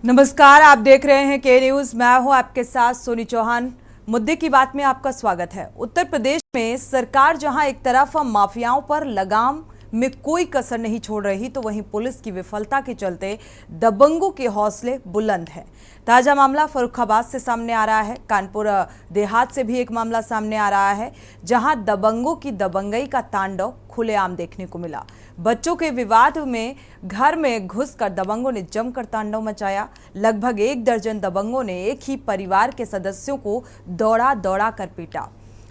नमस्कार, आप देख रहे हैं के न्यूज। मैं हूं आपके साथ सोनी चौहान। मुद्दे की बात में आपका स्वागत है। उत्तर प्रदेश में सरकार जहां एक तरफ माफियाओं पर लगाम में कोई कसर नहीं छोड़ रही, तो वहीं पुलिस की विफलता के चलते दबंगों के हौसले बुलंद हैं। ताजा मामला फर्रुखाबाद से सामने आ रहा है। कानपुर देहात से भी एक मामला सामने आ रहा है, जहां दबंगों की दबंगई का तांडव खुलेआम देखने को मिला। बच्चों के विवाद में घर में घुसकर दबंगों ने जमकर तांडव मचाया। लगभग 1 दर्जन दबंगों ने एक ही परिवार के सदस्यों को दौड़ा दौड़ा कर पीटा।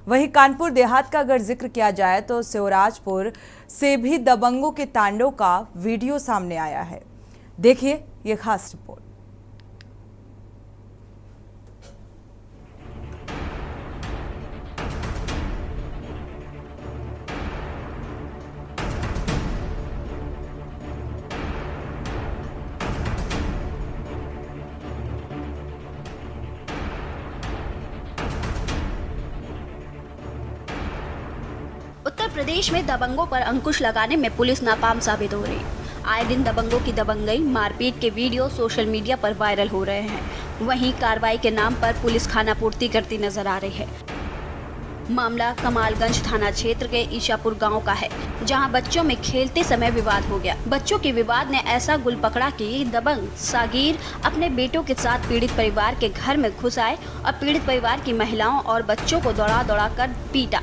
वहीं कानपुर देहात का अगर जिक्र किया जाए तो शिवराजपुर से भी दबंगों के तांडव का वीडियो सामने आया है। देखिए ये खास रिपोर्ट। उत्तर प्रदेश में दबंगों पर अंकुश लगाने में पुलिस नाकाम साबित हो रही। आए दिन दबंगों की दबंगई, मारपीट के वीडियो सोशल मीडिया पर वायरल हो रहे हैं। वहीं कार्रवाई के नाम पर पुलिस खानापूर्ति करती नजर आ रही है। मामला कमालगंज थाना क्षेत्र के ईशापुर गांव का है, जहां बच्चों में खेलते समय विवाद हो गया। बच्चों के विवाद ने ऐसा गुल पकड़ा कि दबंग सागिर अपने बेटों के साथ पीड़ित परिवार के घर में घुस आए और पीड़ित परिवार की महिलाओं और बच्चों को दौड़ा दौड़ा कर पीटा।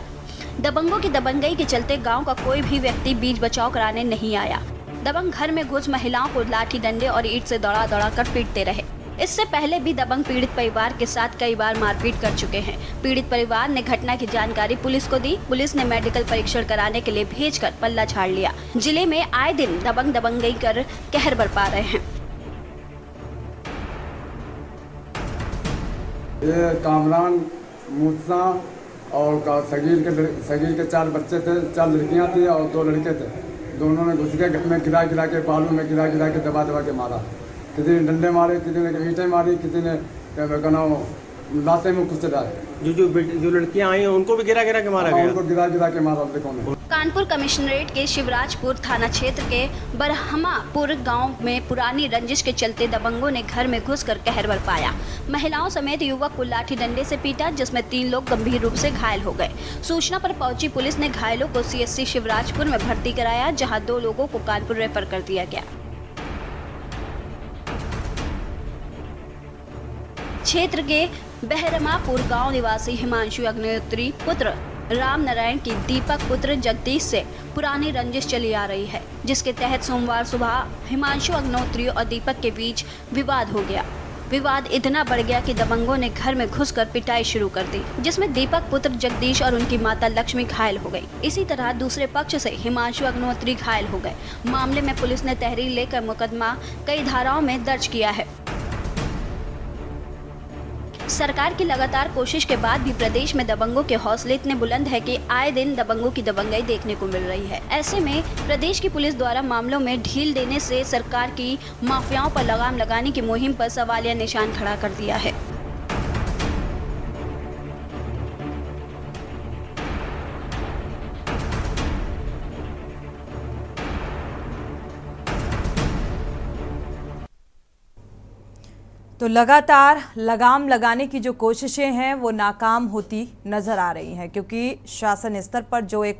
दबंगों की दबंगई के चलते गांव का कोई भी व्यक्ति बीच बचाव कराने नहीं आया। दबंग घर में घुस महिलाओं को लाठी डंडे और ईंट से दौड़ा दौड़ा कर पीटते रहे। इससे पहले भी दबंग पीड़ित परिवार के साथ कई बार मारपीट कर चुके हैं। पीड़ित परिवार ने घटना की जानकारी पुलिस को दी। पुलिस ने मेडिकल परीक्षण कराने के लिए भेजकर पल्ला झाड़ लिया। जिले में आए दिन दबंग दबंगई कर कहर बरपा रहे हैं। ये कामरान मूसा और सगीर के 4 बच्चे थे, 4 लड़कियां थी और 2 लड़के थे। दोनों ने घुस के घर में गिरा के बालू में गिरा के दबा के मारा। किसी ने डंडे मारे, किसी ने ईंटें मारी, किसी ने लाते में कुछ डाले। जो लड़कियां आई हैं उनको भी गिरा के मारा गया। उनको गिरा के मारा देखो ने। कानपुर कमिश्नरेट के शिवराजपुर थाना क्षेत्र के बरहमापुर गांव में पुरानी रंजिश के चलते दबंगों ने घर में घुसकर कहर बरपाया। महिलाओं समेत युवक को लाठी डंडे से पीटा, जिसमें 3 लोग गंभीर रूप से घायल हो गए। सूचना पर पहुंची पुलिस ने घायलों को सीएससी शिवराजपुर में भर्ती कराया, जहां 2 लोगों को कानपुर रेफर कर दिया गया। क्षेत्र के बहरमापुर गांव निवासी हिमांशु अग्निहोत्री पुत्र राम नारायण की दीपक पुत्र जगदीश से पुरानी रंजिश चली आ रही है, जिसके तहत सोमवार सुबह हिमांशु अग्निहोत्री और दीपक के बीच विवाद हो गया। विवाद इतना बढ़ गया कि दबंगों ने घर में घुसकर पिटाई शुरू कर दी, जिसमें दीपक पुत्र जगदीश और उनकी माता लक्ष्मी घायल हो गई। इसी तरह दूसरे पक्ष से हिमांशु अग्निहोत्री घायल हो गए। मामले में पुलिस ने तहरीर लेकर मुकदमा कई धाराओं में दर्ज किया है। सरकार की लगातार कोशिश के बाद भी प्रदेश में दबंगों के हौसले इतने बुलंद है कि आए दिन दबंगों की दबंगई देखने को मिल रही है। ऐसे में प्रदेश की पुलिस द्वारा मामलों में ढील देने से सरकार की माफियाओं पर लगाम लगाने की मुहिम पर सवालिया निशान खड़ा कर दिया है। तो लगातार लगाम लगाने की जो कोशिशें हैं वो नाकाम होती नजर आ रही हैं, क्योंकि शासन स्तर पर जो एक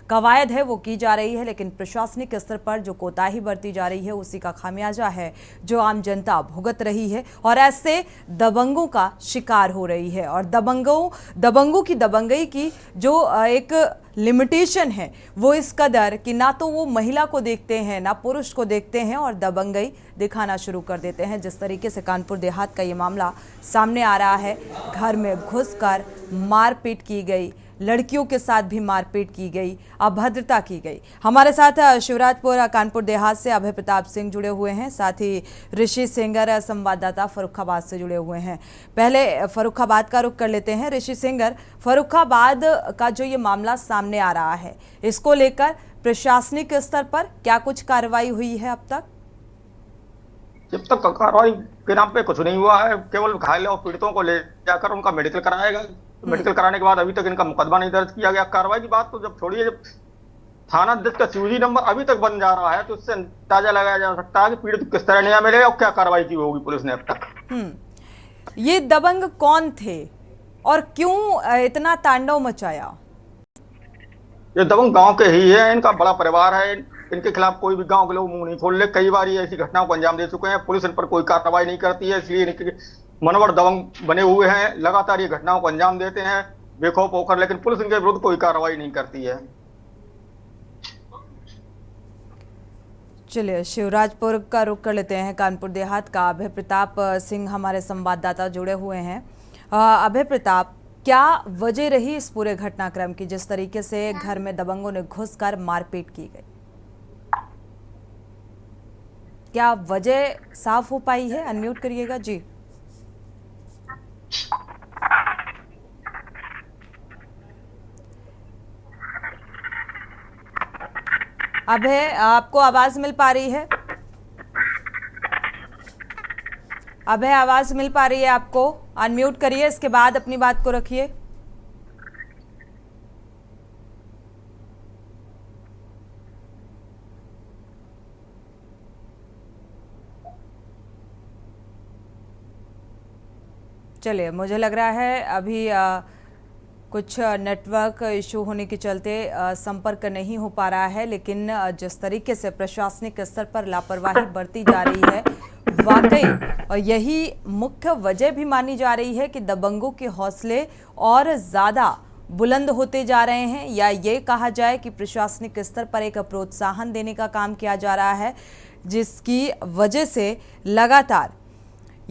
कवायद है वो की जा रही है, लेकिन प्रशासनिक स्तर पर जो कोताही बरती जा रही है उसी का खामियाजा है जो आम जनता भुगत रही है और ऐसे दबंगों का शिकार हो रही है। और दबंगों की दबंगई की जो एक लिमिटेशन है वो इस कदर कि ना तो वो महिला को देखते हैं ना पुरुष को देखते हैं और दबंगई दिखाना शुरू कर देते हैं। जिस तरीके से कानपुर देहात का ये मामला सामने आ रहा है, घर में घुसकर मारपीट की गई, लड़कियों के साथ भी मारपीट की गई, अभद्रता की गई। हमारे साथ शिवराजपुर कानपुर देहात से अभय प्रताप सिंह जुड़े हुए हैं, साथ ही ऋषि सिंगर संवाददाता फर्रुखाबाद से जुड़े हुए हैं। पहले फर्रुखाबाद का रुख कर लेते हैं। ऋषि सिंगर, फर्रुखाबाद का जो ये मामला सामने आ रहा है, इसको लेकर प्रशासनिक स्तर पर क्या कुछ कार्रवाई हुई है अब तक? जब तक कार्रवाई के नाम पे कुछ नहीं हुआ है, केवल घायल और पीड़ितों को ले जाकर उनका मेडिकल कराएगा। मेडिकल कराने के बाद अभी तक इनका मुकदमा नहीं दर्ज किया गया। कार्रवाई की बात तो जब छोड़िए, जब थाना अध्यक्ष का सीयूजी नंबर अभी तक बन जा रहा है, तो इससे अंदाजा लगाया जा सकता है कि पीड़ित को किस तरह न्याय मिलेगा और क्या कार्रवाई की होगी पुलिस ने अब तक। ये दबंग कौन थे और क्यों इतना तांडव मचाया? ये दबंग गांव के ही है, इनका बड़ा परिवार है, इनके खिलाफ कोई भी गांव के लोग मुंह नहीं खोल ले। कई बार ये ऐसी घटनाओं को अंजाम दे चुके हैं, पुलिस इन पर कोई कार्रवाई नहीं करती है, इसलिए इनके मनोबल दबंग बने हुए हैं, लगातार ये घटनाओं को अंजाम देते हैं बेखौफ होकर, लेकिन पुलिस इनके विरुद्ध कोई कार्रवाई नहीं करती है। चलिए शिवराजपुर का रुख कर लेते हैं। कानपुर देहात का अभय प्रताप सिंह हमारे संवाददाता जुड़े हुए हैं। अभय प्रताप, क्या वजह रही इस पूरे घटनाक्रम की, जिस तरीके से घर में दबंगों ने घुसकर मारपीट की गई? क्या वजह साफ हो पाई है? अनम्यूट करिएगा जी। अभय, आपको आवाज मिल पा रही है? अभय, आवाज मिल पा रही है आपको? अनम्यूट करिए, इसके बाद अपनी बात को रखिए। चलिए, मुझे लग रहा है अभी कुछ नेटवर्क इशू होने के चलते संपर्क नहीं हो पा रहा है, लेकिन जिस तरीके से प्रशासनिक स्तर पर लापरवाही बरती जा रही है, वाकई और यही मुख्य वजह भी मानी जा रही है कि दबंगों के हौसले और ज़्यादा बुलंद होते जा रहे हैं, या ये कहा जाए कि प्रशासनिक स्तर पर एक प्रोत्साहन देने का काम किया जा रहा है, जिसकी वजह से लगातार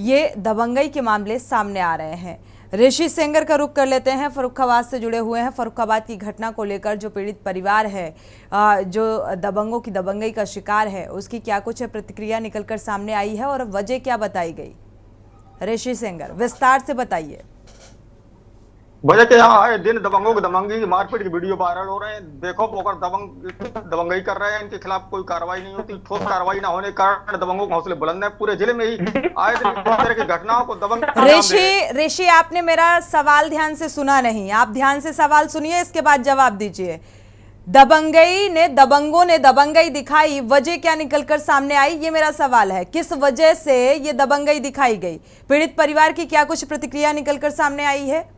ये दबंगई के मामले सामने आ रहे हैं। ऋषि सेंगर का रुख कर लेते हैं, फर्रुखाबाद से जुड़े हुए हैं। फर्रुखाबाद की घटना को लेकर जो पीड़ित परिवार है, जो दबंगों की दबंगई का शिकार है, उसकी क्या कुछ प्रतिक्रिया निकलकर सामने आई है और वजह क्या बताई गई? ऋषि सेंगर, विस्तार से बताइए। वजह क्या है? दिन दबंगों की दबंगी की मारपीट की वीडियो वायरल हो रहे हैं, देखो पोकर दबंगई कर रहे हैं, इनके खिलाफ कोई कार्रवाई नहीं होती। ठोस कार्रवाई ना होने के कारण दबंगों के हौसले बुलंद है। पूरे जिले में ही आए दिन इस तरह की घटनाओं को दबंग। ऋषि, आपने मेरा सवाल ध्यान से सुना नहीं। आप ध्यान से सवाल सुनिए, इसके बाद जवाब दीजिए। दबंगों ने दबंगई दिखाई, वजह क्या निकलकर सामने आई, ये मेरा सवाल है। किस वजह से ये दबंगई दिखाई गई? पीड़ित परिवार की क्या कुछ प्रतिक्रिया निकलकर सामने आई है?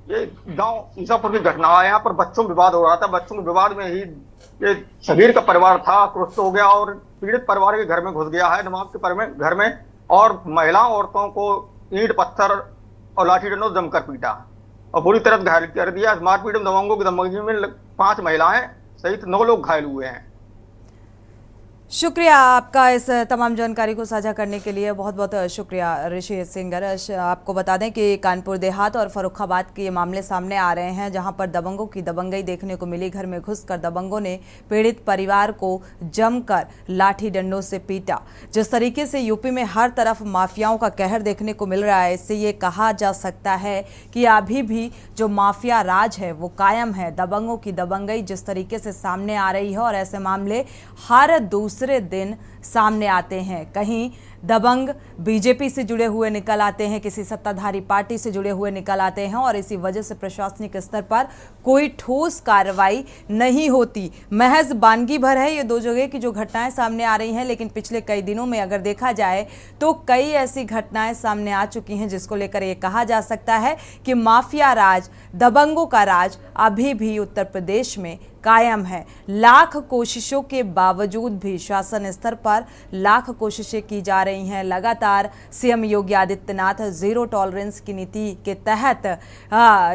ये गांव ईसापुर की घटना है, यहाँ पर बच्चों विवाद हो रहा था। बच्चों के विवाद में ही ये शबीर का परिवार था, आक्रोशित हो गया और पीड़ित परिवार के घर में घुस गया है, नवाब के घर में, और महिलाओं औरतों को ईंट पत्थर और लाठी डंडों से जमकर पीटा और बुरी तरह घायल कर दिया। मारपीट में दबंगों की दबंगी में 5 महिलाएं सहित 9 लोग घायल हुए हैं। शुक्रिया आपका इस तमाम जानकारी को साझा करने के लिए, बहुत बहुत शुक्रिया ऋषि सेंगर। आपको बता दें कि कानपुर देहात और फर्रुखाबाद के ये मामले सामने आ रहे हैं, जहां पर दबंगों की दबंगई देखने को मिली। घर में घुसकर दबंगों ने पीड़ित परिवार को जमकर लाठी डंडों से पीटा। जिस तरीके से यूपी में हर तरफ माफियाओं का कहर देखने को मिल रहा है, इससे ये कहा जा सकता है कि अभी भी जो माफिया राज है वो कायम है। दबंगों की दबंगई जिस तरीके से सामने आ रही है, और ऐसे मामले हर दूसरे दिन सामने आते हैं। कहीं दबंग बीजेपी से जुड़े हुए निकल आते हैं, किसी सत्ताधारी पार्टी से जुड़े हुए निकल आते हैं, और इसी वजह से प्रशासनिक स्तर पर कोई ठोस कार्रवाई नहीं होती। महज बानगी भर है ये 2 जगह की जो घटनाएं सामने आ रही हैं, लेकिन पिछले कई दिनों में अगर देखा जाए तो कई ऐसी घटनाएं सामने आ चुकी हैं जिसको लेकर ये कहा जा सकता है कि माफिया राज, दबंगों का राज अभी भी उत्तर प्रदेश में कायम है। लाख कोशिशों के बावजूद भी शासन स्तर पर लाख कोशिशें की जा रही हैं। लगातार CM Yogi Adityanath zero tolerance की नीति के तहत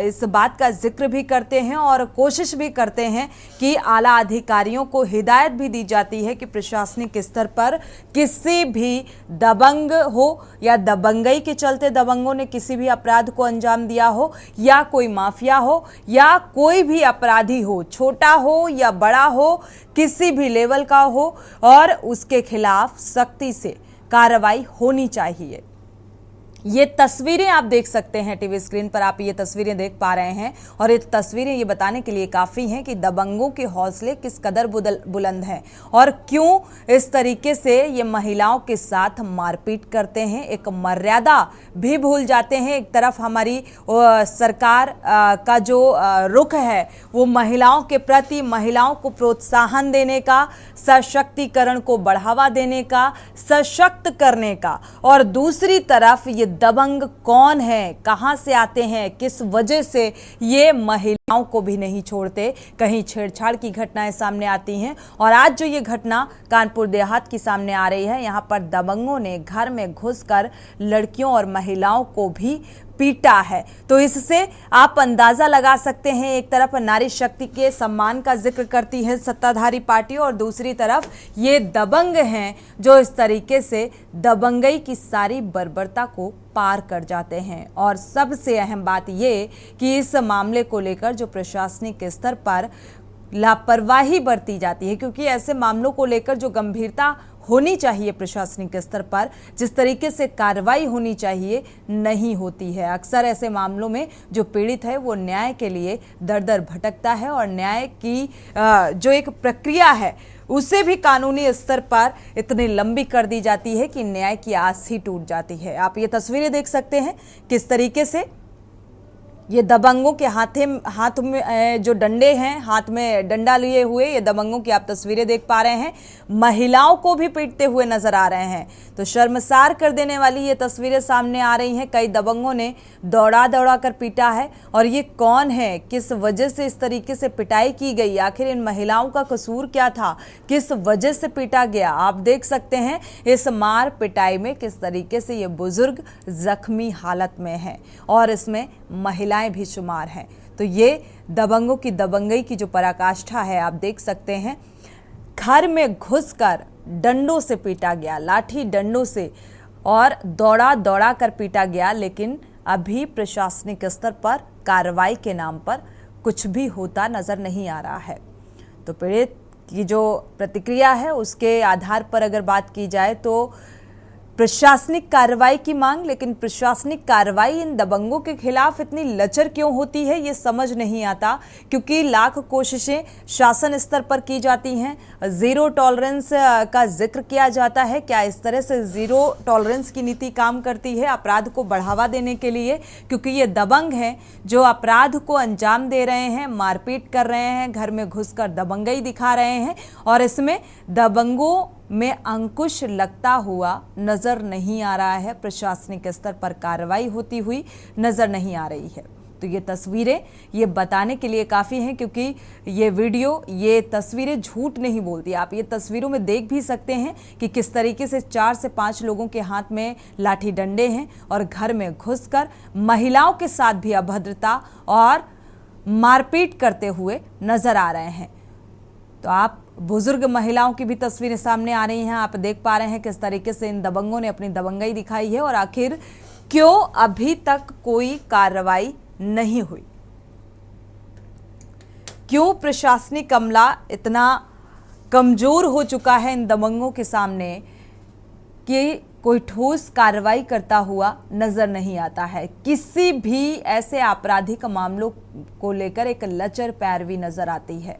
इस बात का जिक्र भी करते हैं और कोशिश भी करते हैं कि आला अधिकारियों को हिदायत भी दी जाती है कि प्रशासनिक स्तर पर किसी भी दबंग हो या दबंगई के चलते दबंगों ने किसी भी अपराध को अंजाम दिया हो, या कोई माफिया हो, या कोई भी अपराधी हो, छोटा हो या बड़ा हो, किसी भी लेवल का हो, और उसके खिलाफ सख्ती से कार्रवाई होनी चाहिए। ये तस्वीरें आप देख सकते हैं टीवी स्क्रीन पर, आप ये तस्वीरें देख पा रहे हैं और ये तस्वीरें ये बताने के लिए काफ़ी हैं कि दबंगों के हौसले किस कदर बुलंद हैं और क्यों इस तरीके से ये महिलाओं के साथ मारपीट करते हैं, एक मर्यादा भी भूल जाते हैं। एक तरफ हमारी सरकार का जो रुख है वो महिलाओं के प्रति, महिलाओं को प्रोत्साहन देने का, सशक्तिकरण को बढ़ावा देने का, सशक्त करने का, और दूसरी तरफ ये दबंग कौन है, कहां से आते हैं, किस वजह से ये महिलाओं को भी नहीं छोड़ते। कहीं छेड़छाड़ की घटनाएं सामने आती हैं और आज जो ये घटना कानपुर देहात की सामने आ रही है, यहां पर दबंगों ने घर में घुसकर लड़कियों और महिलाओं को भी पीटा है। तो इससे आप अंदाजा लगा सकते हैं, एक तरफ नारी शक्ति के सम्मान का जिक्र करती है सत्ताधारी पार्टी और दूसरी तरफ ये दबंग हैं जो इस तरीके से दबंगई की सारी बर्बरता को पार कर जाते हैं। और सबसे अहम बात ये कि इस मामले को लेकर जो प्रशासनिक स्तर पर लापरवाही बरती जाती है, क्योंकि ऐसे मामलों को लेकर जो गंभीरता होनी चाहिए प्रशासनिक स्तर पर, जिस तरीके से कार्रवाई होनी चाहिए, नहीं होती है। अक्सर ऐसे मामलों में जो पीड़ित है वो न्याय के लिए दर दर भटकता है और न्याय की जो एक प्रक्रिया है उसे भी कानूनी स्तर पर इतनी लंबी कर दी जाती है कि न्याय की आस ही टूट जाती है। आप ये तस्वीरें देख सकते हैं किस तरीके से ये दबंगों के हाथ में जो डंडे हैं, हाथ में डंडा लिए हुए ये दबंगों की आप तस्वीरें देख पा रहे हैं, महिलाओं को भी पीटते हुए नजर आ रहे हैं। तो शर्मसार कर देने वाली ये तस्वीरें सामने आ रही हैं। कई दबंगों ने दौड़ा दौड़ा कर पीटा है और ये कौन है, किस वजह से इस तरीके से पिटाई की गई, आखिर इन महिलाओं का कसूर क्या था, किस वजह से पीटा गया, आप देख सकते हैं इस मार पिटाई में किस तरीके से ये बुजुर्ग जख्मी हालत में है और इसमें महिलाएं भी शुमार हैं। तो ये दबंगों की दबंगई की जो पराकाष्ठा है आप देख सकते हैं। घर में घुसकर डंडों से पीटा गया, लाठी डंडों से, और दौड़ा दौड़ा कर पीटा गया, लेकिन अभी प्रशासनिक स्तर पर कार्रवाई के नाम पर कुछ भी होता नजर नहीं आ रहा है। तो पीड़ित की जो प्रतिक्रिया है उसके आधार पर अगर बात की जाए तो प्रशासनिक कार्रवाई की मांग, लेकिन प्रशासनिक कार्रवाई इन दबंगों के खिलाफ इतनी लचर क्यों होती है ये समझ नहीं आता, क्योंकि लाख कोशिशें शासन स्तर पर की जाती हैं। जीरो टॉलरेंस का जिक्र किया जाता है। क्या इस तरह से जीरो टॉलरेंस की नीति काम करती है अपराध को बढ़ावा देने के लिए? क्योंकि ये दबंग हैं जो अपराध को अंजाम दे रहे हैं, मारपीट कर रहे हैं, घर में घुसकर दबंगई दिखा रहे हैं और इसमें दबंगों में अंकुश लगता हुआ नजर नहीं आ रहा है। प्रशासनिक स्तर पर कार्रवाई होती हुई नजर नहीं आ रही है। तो ये तस्वीरें ये बताने के लिए काफ़ी हैं, क्योंकि ये वीडियो, ये तस्वीरें झूठ नहीं बोलती। आप ये तस्वीरों में देख भी सकते हैं कि किस तरीके से 4 से 5 लोगों के हाथ में लाठी डंडे हैं और घर में घुसकर महिलाओं के साथ भी अभद्रता और मारपीट करते हुए नजर आ रहे हैं। तो आप बुजुर्ग महिलाओं की भी तस्वीरें सामने आ रही हैं। आप देख पा रहे हैं किस तरीके से इन दबंगों ने अपनी दबंगई दिखाई है और आखिर क्यों अभी तक कोई कार्रवाई नहीं हुई, क्यों प्रशासनिक अमला इतना कमजोर हो चुका है इन दबंगों के सामने कि कोई ठोस कार्रवाई करता हुआ नजर नहीं आता है। किसी भी ऐसे आपराधिक मामलों को लेकर एक लचर पैरवी नजर आती है।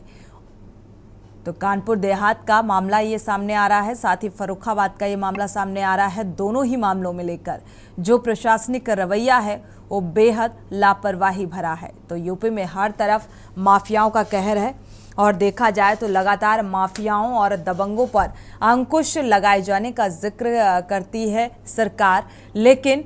तो कानपुर देहात का मामला ये सामने आ रहा है, साथ ही फर्रुखाबाद का ये मामला सामने आ रहा है। दोनों ही मामलों में लेकर जो प्रशासनिक रवैया है वो बेहद लापरवाही भरा है। तो यूपी में हर तरफ माफियाओं का कहर है और देखा जाए तो लगातार माफियाओं और दबंगों पर अंकुश लगाए जाने का जिक्र करती है सरकार, लेकिन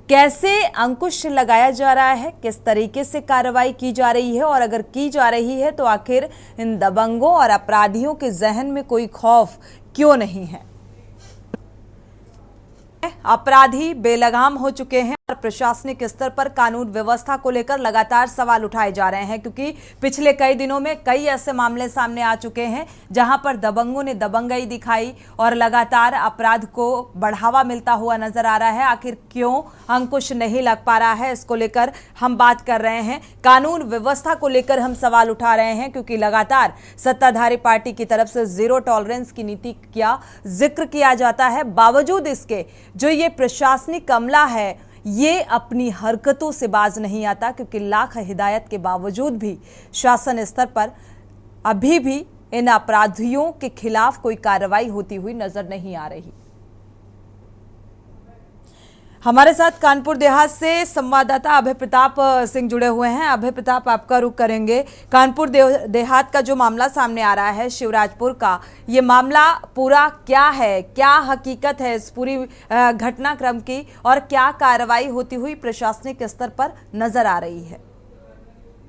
कैसे अंकुश लगाया जा रहा है, किस तरीके से कार्रवाई की जा रही है और अगर की जा रही है तो आखिर इन दबंगों और अपराधियों के जहन में कोई खौफ क्यों नहीं है? अपराधी बेलगाम हो चुके हैं प्रशासनिक स्तर पर कानून व्यवस्था को लेकर लगातार सवाल उठाए जा रहे हैं, क्योंकि पिछले कई दिनों में कई ऐसे मामले सामने आ चुके हैं जहां पर दबंगों ने दबंगई दिखाई और लगातार अपराध को बढ़ावा मिलता हुआ नजर आ रहा है। आखिर क्यों अंकुश नहीं लग पा रहा है, इसको लेकर हम बात कर रहे हैं। कानून व्यवस्था को लेकर हम सवाल उठा रहे हैं, क्योंकि लगातार सत्ताधारी पार्टी की तरफ से जीरो टॉलरेंस की नीति का जिक्र किया जाता है। बावजूद इसके जो ये प्रशासनिक अमला है ये अपनी हरकतों से बाज नहीं आता, क्योंकि लाख हिदायत के बावजूद भी शासन स्तर पर अभी भी इन अपराधियों के खिलाफ कोई कार्रवाई होती हुई नजर नहीं आ रही। हमारे साथ कानपुर देहात से संवाददाता अभय प्रताप सिंह जुड़े हुए हैं। अभय प्रताप, आपका रुख करेंगे। कानपुर देहात का जो मामला सामने आ रहा है शिवराजपुर का, ये मामला पूरा क्या है, क्या हकीकत है इस पूरी घटनाक्रम की और क्या कार्रवाई होती हुई प्रशासनिक स्तर पर नजर आ रही है?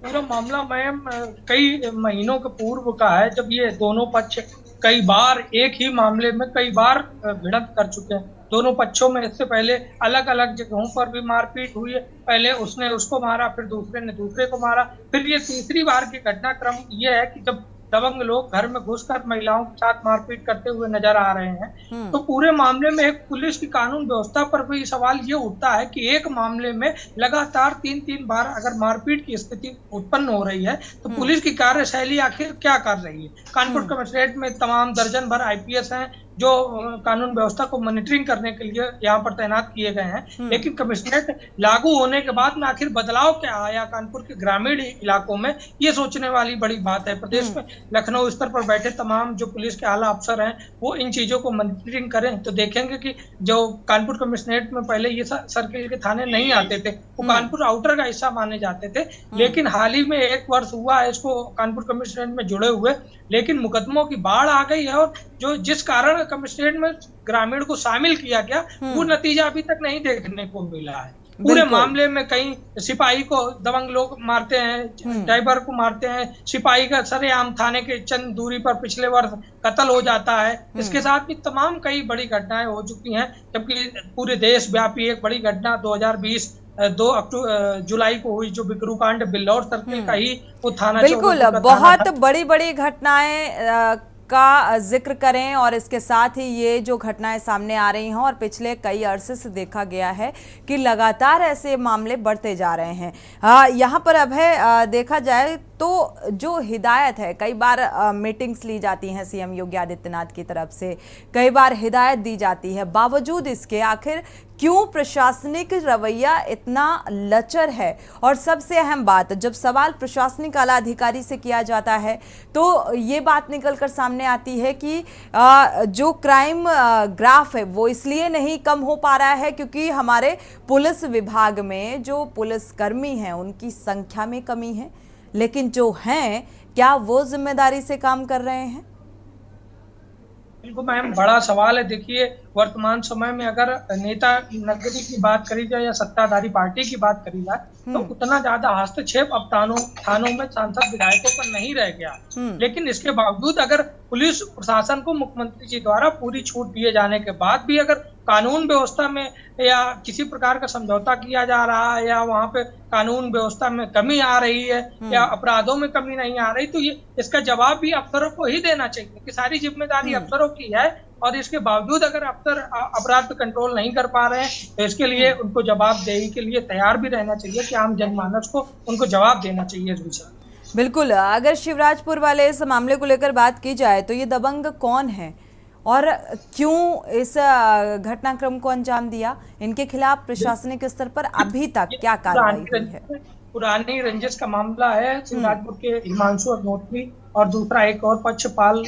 पूरा मामला मैम कई महीनों के पूर्व का है, जब ये दोनों पक्ष कई बार एक ही मामले में कई बार भिड़ंत कर चुके हैं। दोनों पक्षों में इससे पहले अलग अलग जगहों पर भी मारपीट हुई है। पहले उसने उसको मारा, फिर दूसरे ने दूसरे को मारा, फिर ये तीसरी बार की घटनाक्रम ये है कि जब दबंग लोग घर में घुसकर महिलाओं के साथ मारपीट करते हुए नजर आ रहे हैं। तो पूरे मामले में एक पुलिस की कानून व्यवस्था पर भी सवाल ये उठता है कि एक मामले में लगातार 3-3 बार अगर मारपीट की स्थिति उत्पन्न हो रही है तो पुलिस की कार्यशैली आखिर क्या कर रही है। कानपुर कमिश्नरेट में तमाम दर्जन भर IPS हैं जो कानून व्यवस्था को मॉनिटरिंग करने के लिए यहाँ पर तैनात किए गए हैं, लेकिन कमिश्नरेट लागू होने के बाद में आखिर बदलाव क्या आया कानपुर के ग्रामीण इलाकों में, ये सोचने वाली बड़ी बात है। प्रदेश में लखनऊ स्तर पर बैठे तमाम जो पुलिस के आला अफसर हैं वो इन चीजों को मॉनिटरिंग करें तो देखेंगे कि जो कानपुर कमिश्नरेट में पहले ये सर्किल के थाने नहीं आते थे, वो कानपुर आउटर का हिस्सा माने जाते थे, लेकिन हाल ही में 1 वर्ष हुआ है इसको कानपुर कमिश्नरेट में जुड़े हुए, लेकिन मुकदमों की बाढ़ आ गई है और जो जिस कारण कमिश्नरेट में ग्रामीण को शामिल किया गया वो नतीजा अभी तक नहीं देखने को मिला है। पूरे मामले में कई सिपाही को दबंग लोग मारते हैं, ड्राइवर को मारते हैं, सिपाही का सरेआम थाने के चंद दूरी पर पिछले वर्ष कत्ल हो जाता है। इसके साथ भी तमाम कई बड़ी घटनाएं हो चुकी हैं, जबकि पूरे देश व्यापी एक बड़ी घटना 2020 2 जुलाई को हुई जो बिकरू कांड बिल्लौर सर्किल का ही वो थाना। बिल्कुल, बहुत बड़ी बड़ी घटनाएं का जिक्र करें और इसके साथ ही ये जो घटनाएं सामने आ रही हैं और पिछले कई अरसे से देखा गया है कि लगातार ऐसे मामले बढ़ते जा रहे हैं। यहाँ पर अब है देखा जाए तो जो हिदायत है, कई बार मीटिंग्स ली जाती हैं CM योगी आदित्यनाथ की तरफ से, कई बार हिदायत दी जाती है, बावजूद इसके आखिर क्यों प्रशासनिक रवैया इतना लचर है? और सबसे अहम बात, जब सवाल प्रशासनिक आला अधिकारी से किया जाता है तो ये बात निकल कर सामने आती है कि जो क्राइम ग्राफ है वो इसलिए नहीं कम हो पा रहा है क्योंकि हमारे पुलिस विभाग में जो पुलिसकर्मी हैं उनकी संख्या में कमी है, लेकिन जो हैं क्या वो जिम्मेदारी से काम कर रहे हैं? बिल्कुल मैम, बड़ा सवाल है। देखिए, वर्तमान समय में अगर नेता नगरी की बात करी जाए या सत्ताधारी पार्टी की बात करी जाए तो उतना ज्यादा हस्तक्षेप अब थानों में सांसद विधायकों पर नहीं रह गया। लेकिन इसके बावजूद अगर पुलिस प्रशासन को मुख्यमंत्री जी द्वारा पूरी छूट दिए जाने के बाद भी अगर कानून व्यवस्था में या किसी प्रकार का समझौता किया जा रहा है या वहाँ पे कानून व्यवस्था में कमी आ रही है या अपराधों में कमी नहीं आ रही, तो ये इसका जवाब भी अफसरों को ही देना चाहिए कि सारी जिम्मेदारी अफसरों की है। और इसके बावजूद अगर अफसर अपराध पे कंट्रोल नहीं कर पा रहे हैं तो इसके लिए उनको जवाबदेही के लिए तैयार भी रहना चाहिए कि आम जनमानस को उनको जवाब देना चाहिए इस विषय में। बिल्कुल, अगर शिवराजपुर वाले इस मामले को लेकर बात की जाए तो ये दबंग कौन है और क्यों इस घटनाक्रम को अंजाम दिया, इनके खिलाफ प्रशासनिक स्तर पर अभी तक क्या कार्रवाई हुई है? पुरानी रंजिश का मामला है शिवराजपुर के हिमांशु अग्निहोत्री और दूसरा एक और पक्ष पाल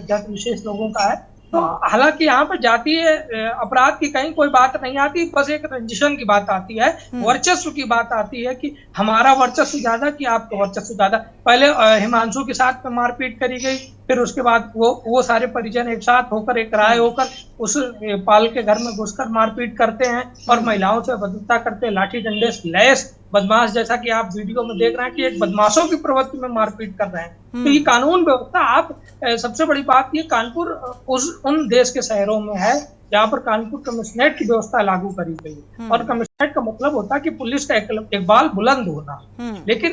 जाति विशेष लोगों का है। तो हालांकि यहाँ पर जातीय अपराध की कहीं कोई बात नहीं आती, बस एक रंजिशन की बात आती है, वर्चस्व की बात आती है कि हमारा वर्चस्व ज्यादा कि आपका वर्चस्व ज्यादा। पहले हिमांशु के साथ में मारपीट करी गई, फिर उसके बाद वो सारे परिजन एक साथ होकर एक राय होकर उस पाल के घर में घुसकर मारपीट करते हैं और महिलाओं से बदता करते हैं, लाठी डंडे से लैस बदमाश, जैसा कि आप वीडियो में देख रहे हैं कि एक बदमाशों की प्रवृत्ति में मारपीट कर रहे हैं। तो ये कानून व्यवस्था, आप सबसे बड़ी बात ये कानपुर उन देश के शहरों में है यहाँ पर कानपुर कमिश्नरेट की व्यवस्था लागू करी गई। और कमिश्नरेट का मतलब होता है कि पुलिस का इकबाल बुलंद होना। लेकिन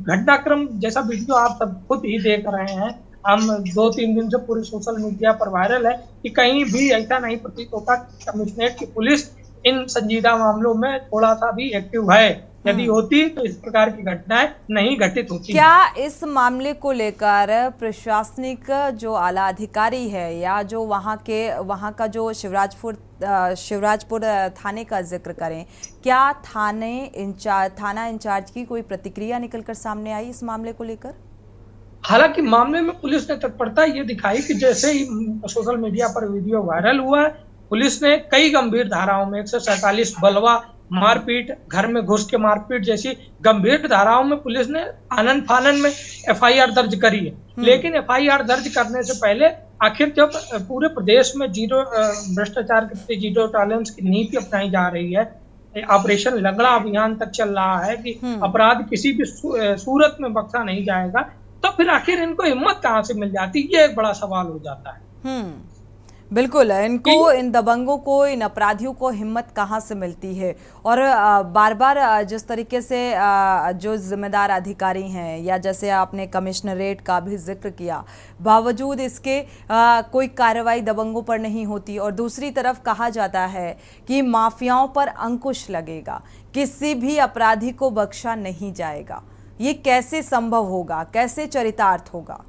घटनाक्रम जैसा वीडियो आप सब खुद ही देख रहे हैं, हम 2-3 दिन से पूरे सोशल मीडिया पर वायरल है कि कहीं भी ऐसा नहीं प्रतीत होता कमिश्नरेट की पुलिस इन संजीदा मामलों में थोड़ा सा भी एक्टिव है। यदि होती तो इस प्रकार की घटनाएं नहीं घटित होती। क्या इस मामले को लेकर प्रशासनिक जो आला अधिकारी है या जो वहाँ का जो शिवराजपुर थाने का जिक्र करें, क्या थाना इंचार्ज की कोई प्रतिक्रिया निकलकर सामने आई इस मामले को लेकर? हालांकि मामले में पुलिस ने तत्परता ये दिखाई कि जैसे ही सोशल मीडिया पर वीडियो वायरल हुआ है, पुलिस ने कई गंभीर धाराओं में 147 बलवा, मारपीट, घर में घुस के मारपीट जैसी गंभीर धाराओं में पुलिस ने आनन फानन में एफआईआर दर्ज करी है। लेकिन एफआईआर दर्ज करने से पहले आखिर जब पूरे प्रदेश में भ्रष्टाचार के प्रति जीरो टॉलरेंस की नीति अपनाई जा रही है, ऑपरेशन लंगड़ा अभियान तक चल रहा है कि अपराध किसी भी सूरत में बख्शा नहीं जाएगा, तो फिर आखिर इनको हिम्मत कहाँ से मिल जाती, ये एक बड़ा सवाल हो जाता है। बिल्कुल, इनको, इन दबंगों को, इन अपराधियों को हिम्मत कहाँ से मिलती है? और बार बार जिस तरीके से जो जिम्मेदार अधिकारी हैं या जैसे आपने कमिश्नरेट का भी जिक्र किया, बावजूद इसके कोई कार्रवाई दबंगों पर नहीं होती, और दूसरी तरफ कहा जाता है कि माफियाओं पर अंकुश लगेगा, किसी भी अपराधी को बख्शा नहीं जाएगा। ये कैसे संभव होगा, कैसे चरितार्थ होगा?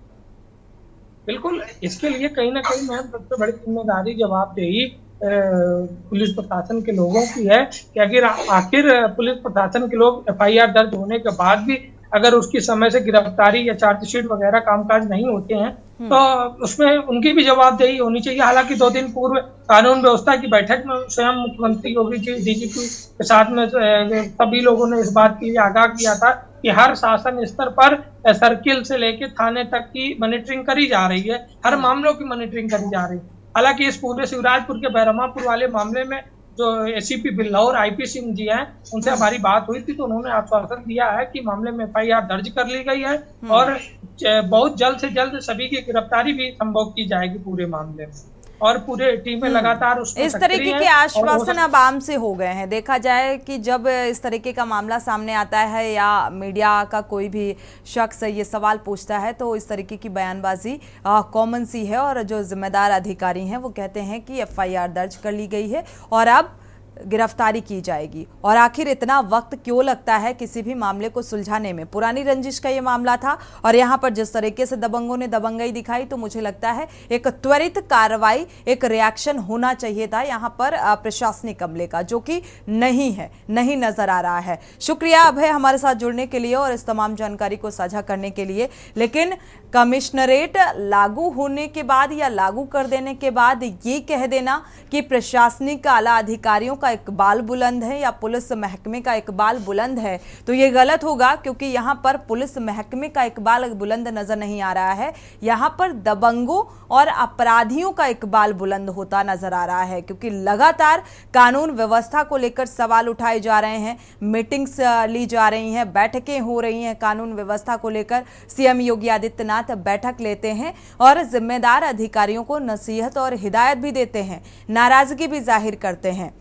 बिल्कुल, इसके लिए कहीं ना कहीं मैं सबसे बड़ी जिम्मेदारी जवाबदेही पुलिस प्रशासन के लोगों की है कि आखिर पुलिस प्रशासन के लोग एफआईआर दर्ज होने के बाद भी अगर उसकी समय से गिरफ्तारी या चार्जशीट वगैरह कामकाज नहीं होते हैं तो उसमें उनकी भी जवाबदेही होनी चाहिए। हालांकि 2 दिन पूर्व कानून व्यवस्था की बैठक में स्वयं मुख्यमंत्री योगी जी डीजीपी के साथ में सभी लोगों ने इस बात की आगाह किया था कि हर शासन स्तर पर सर्किल से लेकर थाने तक की मॉनिटरिंग करी जा रही है, हर मामलों की मॉनिटरिंग करी जा रही है। हालांकि इस पूरे शिवराजपुर के बैरमापुर वाले मामले में जो एसीपी बिल्लौर आईपी सिंह जी हैं, उनसे हमारी बात हुई थी तो उन्होंने आश्वासन दिया है कि मामले में एफआईआर दर्ज कर ली गई है और बहुत जल्द से जल्द सभी की गिरफ्तारी भी संभव की जाएगी पूरे मामले में, और पूरे टीमें लगातार उसमें इस तरीके के आश्वासन अब आम से हो गए हैं। देखा जाए कि जब इस तरीके का मामला सामने आता है या मीडिया का कोई भी शख्स ये सवाल पूछता है तो इस तरीके की बयानबाजी कॉमन सी है, और जो जिम्मेदार अधिकारी हैं वो कहते हैं कि एफआईआर दर्ज कर ली गई है और अब गिरफ्तारी की जाएगी। और आखिर इतना वक्त क्यों लगता है किसी भी मामले को सुलझाने में? पुरानी रंजिश का ये मामला था और यहाँ पर जिस तरीके से दबंगों ने दबंगई दिखाई, तो मुझे लगता है एक त्वरित कार्रवाई, एक रिएक्शन होना चाहिए था यहाँ पर प्रशासनिक अमले का, जो कि नहीं है, नहीं नजर आ रहा है। शुक्रिया अभय हमारे साथ जुड़ने के लिए और इस तमाम जानकारी को साझा करने के लिए। लेकिन कमिश्नरेट लागू होने के बाद या लागू कर देने के बाद ये कह देना कि प्रशासनिक आला अधिकारियों का इकबाल बुलंद है या पुलिस महकमे का इकबाल बुलंद है, तो ये गलत होगा, क्योंकि यहाँ पर पुलिस महकमे का इकबाल बुलंद नजर नहीं आ रहा है। यहाँ पर दबंगों और अपराधियों का इकबाल बुलंद होता नजर आ रहा है, क्योंकि लगातार कानून व्यवस्था को लेकर सवाल उठाए जा रहे हैं, मीटिंग्स ली जा रही हैं, बैठकें हो रही हैं कानून व्यवस्था को लेकर। सीएम योगी आदित्यनाथ बैठक लेते हैं और जिम्मेदार अधिकारियों को नसीहत और हिदायत भी देते हैं, नाराजगी भी जाहिर करते हैं।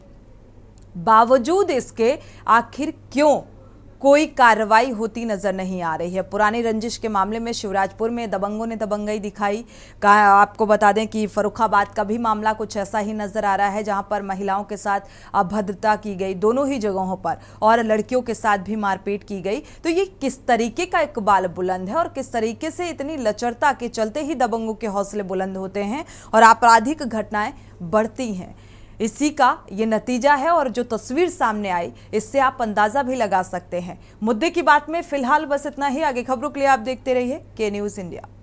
बावजूद इसके आखिर क्यों कोई कार्रवाई होती नजर नहीं आ रही है? पुरानी रंजिश के मामले में शिवराजपुर में दबंगों ने दबंगई दिखाई। आपको बता दें कि फर्रुखाबाद का भी मामला कुछ ऐसा ही नजर आ रहा है, जहां पर महिलाओं के साथ अभद्रता की गई दोनों ही जगहों पर, और लड़कियों के साथ भी मारपीट की गई। तो ये किस तरीके का इकबाल बुलंद है और किस तरीके से इतनी लचरता के चलते ही दबंगों के हौसले बुलंद होते हैं और आपराधिक घटनाएं बढ़ती हैं? इसी का ये नतीजा है, और जो तस्वीर सामने आई इससे आप अंदाजा भी लगा सकते हैं। मुद्दे की बात में फिलहाल बस इतना ही। आगे खबरों के लिए आप देखते रहिए के न्यूज़ इंडिया।